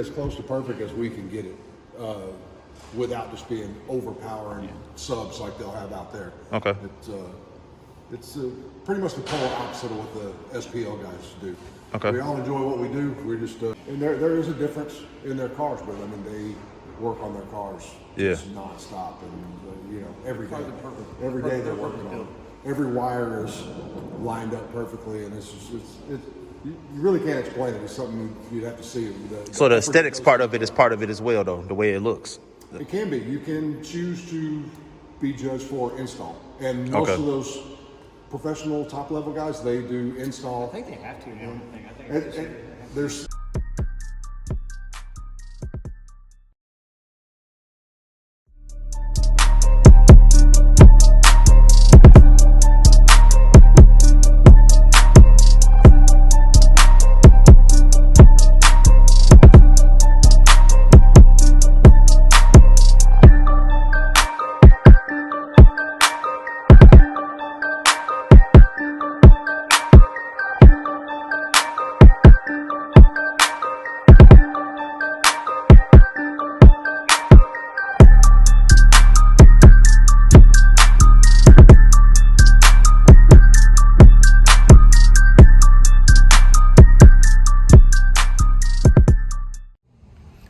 As close to perfect as we can get it, without just being overpowering subs like they'll have out there. Okay. It's pretty much the polar opposite of what the SPL guys do. Okay. We all enjoy what we do. We're just, and there is a difference in their cars, but I mean they work on their cars just nonstop, and every day they're working on it. Every wire is lined up perfectly, and you really can't explain it. It's something you'd have to see. So the aesthetics part of it is part of it as well, though, the way it looks. It can be. You can choose to be judged for install, and most of those professional top-level guys, they do install. I think they have to now. I think there's.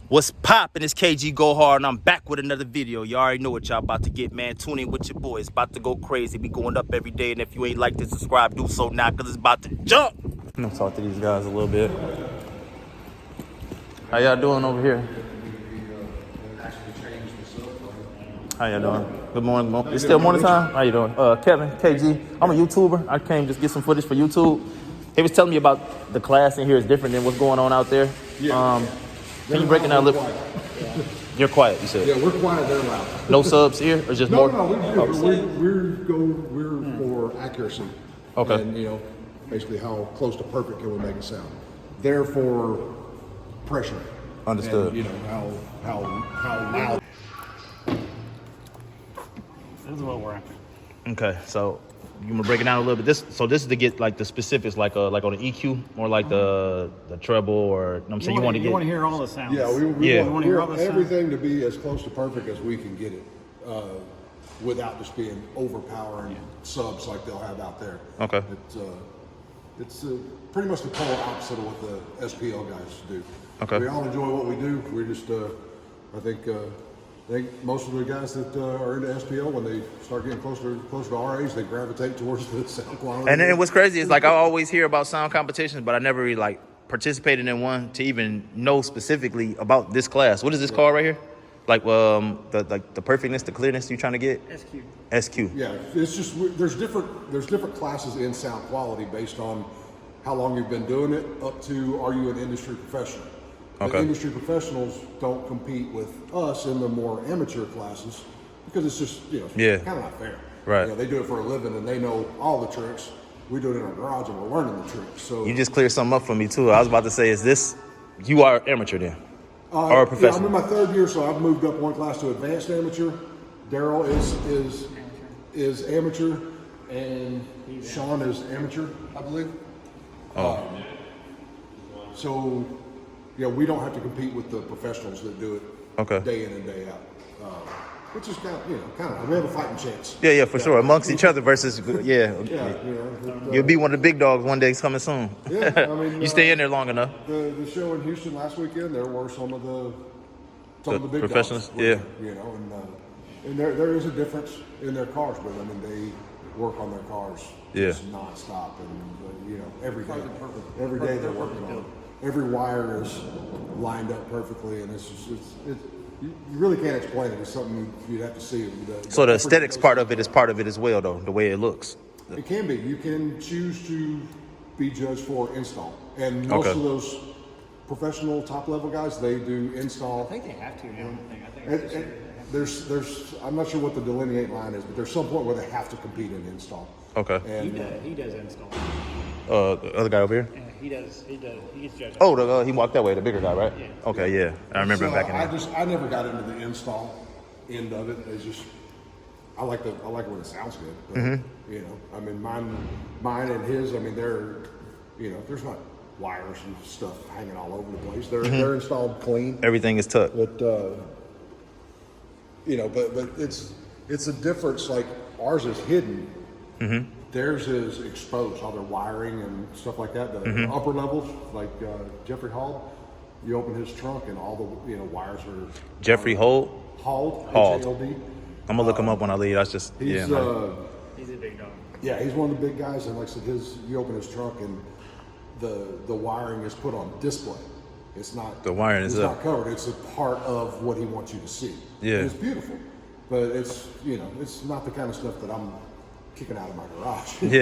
What's poppin'? It's KG Go Hard, and I'm back with another video. You already know what y'all about to get, man. Tune in with your boy. It's about to go crazy. We going up every day, and if you ain't like to subscribe, do so now, because it's about to jump. I'm gonna talk to these guys a little bit. How y'all doing over here? How y'all doing? Good morning. It's still morning time? How you doing? Kevin, KG. I'm a YouTuber. I came just get some footage for YouTube. He was telling me about the class in here is different than what's going on out there. Yeah. Can you break it down a little? You're quiet, you said. Yeah, we're quiet. They're loud. No subs here, or just more? No, we're for accuracy. Okay. And basically how close to perfect can we make it sound. They're for pressure. Understood. And, how loud. this is what we're after. Okay, so you gonna break it down a little bit. This is to get like the specifics, like on the EQ, more like the treble, or I'm saying you want to hear all the sounds. Yeah, we want to hear all the sounds. everything to be as close to perfect as we can get it, without just being overpowering subs like they'll have out there. Okay. It's pretty much the polar opposite of what the SPL guys do. Okay. We all enjoy what we do. We're just, I think most of the guys that are into SPL, when they start getting closer to our age, they gravitate towards the sound quality. And then what's crazy is like I always hear about sound competitions, but I never really like participated in one to even know specifically about this class. What is this called right here? Like the perfectness, the clearness you're trying to get? SQ. Yeah, it's just there's different classes in sound quality based on how long you've been doing it, up to are you an industry professional. The industry professionals don't compete with us in the more amateur classes because it's just kind of not fair. Right. They do it for a living and they know all the tricks. We do it in our garage and we're learning the tricks. So you just cleared something up for me too. I was about to say, you are amateur then, or a professional? Yeah, I'm in my third year, so I've moved up one class to advanced amateur. Daryl is amateur, and Sean is amateur, I believe. So. Yeah, we don't have to compete with the professionals that do it day in and day out, which is kind of we have a fighting chance. Yeah, for sure. Amongst each other versus you'll be one of the big dogs one day. It's coming soon. Yeah, I mean, you stay in there long enough. The show in Houston last weekend, there were some of the big professionals. Dogs, and there is a difference in their cars, but I mean they work on their cars just nonstop, and every day they're working on it. Every wire is lined up perfectly, and you really can't explain it. It's something you'd have to see. So the aesthetics part of it is part of it as well, though, the way it looks. It can be. You can choose to be judged for install, and most of those professional top-level guys, they do install. I think they have to now. I think there's I'm not sure what the delineate line is, but there's some point where they have to compete in install. Okay. And he does install. The other guy over here? Yeah, he does. He gets judged. Oh, he walked that way, the bigger guy, right? Yeah. Okay, yeah. I remember him back in there. I never got into the install end of it. It's just I like it when it sounds good. But, I mean, mine and his. I mean, they're there's not wires and stuff hanging all over the place. They're installed clean. Everything is tucked. But but it's a difference. Like ours is hidden. Theirs is exposed. All their wiring and stuff like that. The upper levels, like Jeffrey Hall, you open his trunk and all the wires are. Jeffrey Holt. Hald. I'm gonna look him up when I leave. That's just He's He's a big dog. yeah, he's one of the big guys, and like I said, you open his trunk and the wiring is put on display. It's not The wiring is it's up. not covered. It's a part of what he wants you to see. Yeah. And it's beautiful, but it's it's not the kind of stuff that I'm kicking out of my garage. Yeah.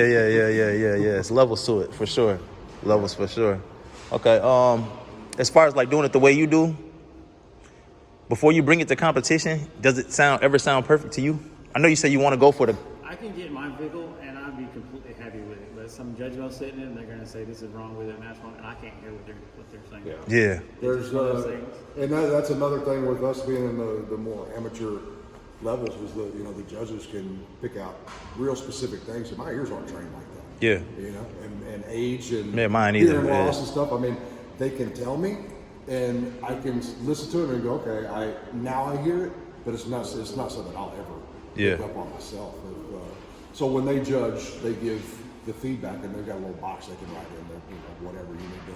It's levels to it for sure. Levels for sure. Okay. As far as like doing it the way you do, before you bring it to competition, does it ever sound perfect to you? I know you say you want to go for the. I can get my vehicle and I'll be completely happy with it. But some judge will sit in it and they're going to say this is wrong with it and that's wrong, and I can't hear what they're saying. Yeah. There's one of those things. and that's another thing with us being in the more amateur levels is the judges can pick out real specific things, and my ears aren't trained like that. Yeah. And age and Yeah, mine either, hearing yeah. loss and stuff. I mean, they can tell me, and I can listen to it and go, okay, I hear it, but it's not something that I'll ever pick up on myself. So when they judge, they give the feedback, and they've got a little box they can write in there, whatever you need to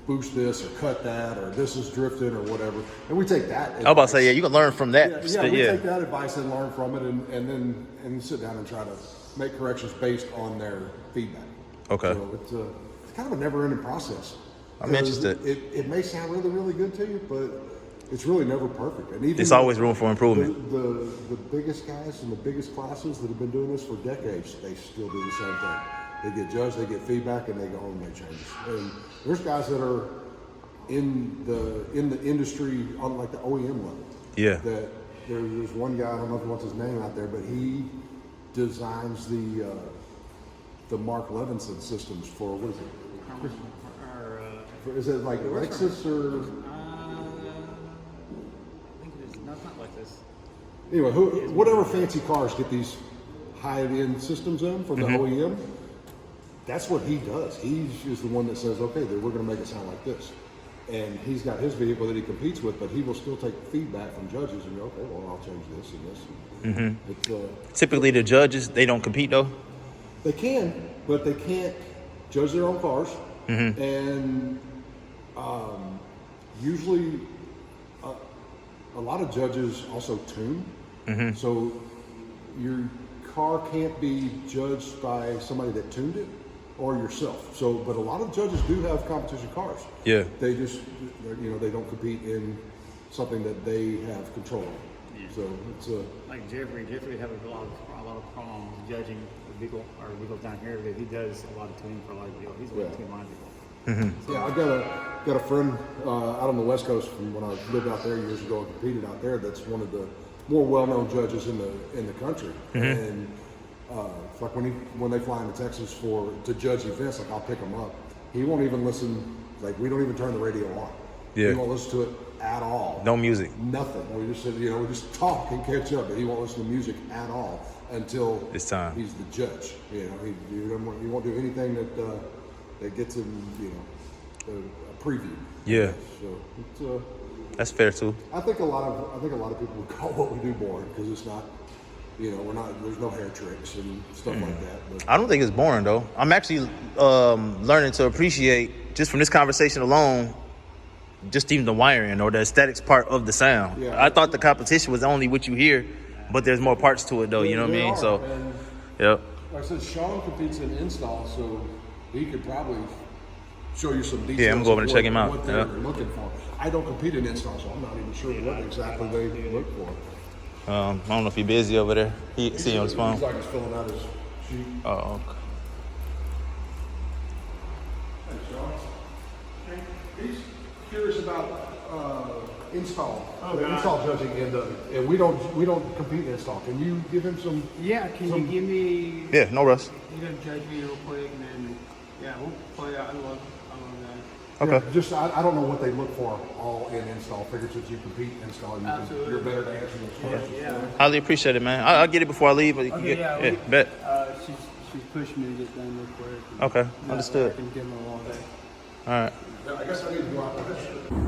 boost this or cut that, or this is drifting or whatever. And we take that. I was about to say, yeah, you can learn from that. We take that advice and learn from it, and then sit down and try to make corrections based on their feedback. Okay. So it's kind of a never-ending process. I'm interested. It may sound really, really good to you, but it's really never perfect. And even There's always room for improvement. The biggest guys in the biggest classes that have been doing this for decades, they still do the same thing. They get judged, they get feedback, and they go home and make changes. And there's guys that are in the industry on like the OEM level. Yeah. That there's one guy, I don't know if he wants his name out there, but he designs the Mark Levinson systems for what is it? Is it like Lexus or? I think it is. No, it's not like this. Anyway, whatever fancy cars get these high-end systems in from the OEM, that's what he does. He is the one that says, okay, then we're going to make it sound like this. And he's got his vehicle that he competes with, but he will still take feedback from judges and go, okay, well, I'll change this and this. It's, Typically, the judges, they don't compete though. they can, but they can't judge their own cars. And usually a lot of judges also tune. So your car can't be judged by somebody that tuned it or yourself. So, but a lot of judges do have competition cars. Yeah. They just, they don't compete in something that they have control of. Yeah. So it's Like Jeffrey have a lot of problems judging the vehicle or vehicles down here because he does a lot of tuning for a lot of vehicles. He's going to tune my vehicle. yeah. I got a friend out on the West Coast from when I lived out there years ago and competed out there. That's one of the more well-known judges in the country. And it's like when they fly into Texas to judge events, like I'll pick them up. He won't even listen. Like we don't even turn the radio on. Yeah. He won't listen to it at all. No music. Nothing. We just we just talk and catch up, but he won't listen to music at all until It's time. he's the judge. He won't do anything that gets him a preview. Yeah. So it's That's fair too. I think a lot of people would call what we do boring because it's not. We're not. There's no hair tricks and stuff like that. But I don't think it's boring though. I'm actually learning to appreciate just from this conversation alone, just even the wiring or the aesthetics part of the sound. Yeah. I thought the competition was only what you hear, but there's more parts to it though. You know what I mean? So, And yep. like I said, Sean competes in install, so he could probably show you some details. Yeah, I'm going of to check him out. What they're Yeah. looking for. I don't compete in install, so I'm not even sure what exactly they look for. I don't know if he's busy over there. He see you on his phone. He's like he's filling out his sheet. Oh, okay. Hey, Sean. He's curious about install. The install judging end of it. And we don't compete in install. Can you give him some? Yeah, can you give me, Yeah, no rush. you gonna judge me real quick and then, yeah, we'll play out. I love Okay. Yeah, just I don't know what they look for all in install. Figure since you compete in install, Absolutely. you're better to answer those questions. Yeah. Highly appreciate it, man. I'll get it before I leave. But you can Okay, get, yeah, bet. She's pushed me to get done real quick. Okay, Yeah, understood. I can give them all day. All right. I guess I need to go out with this.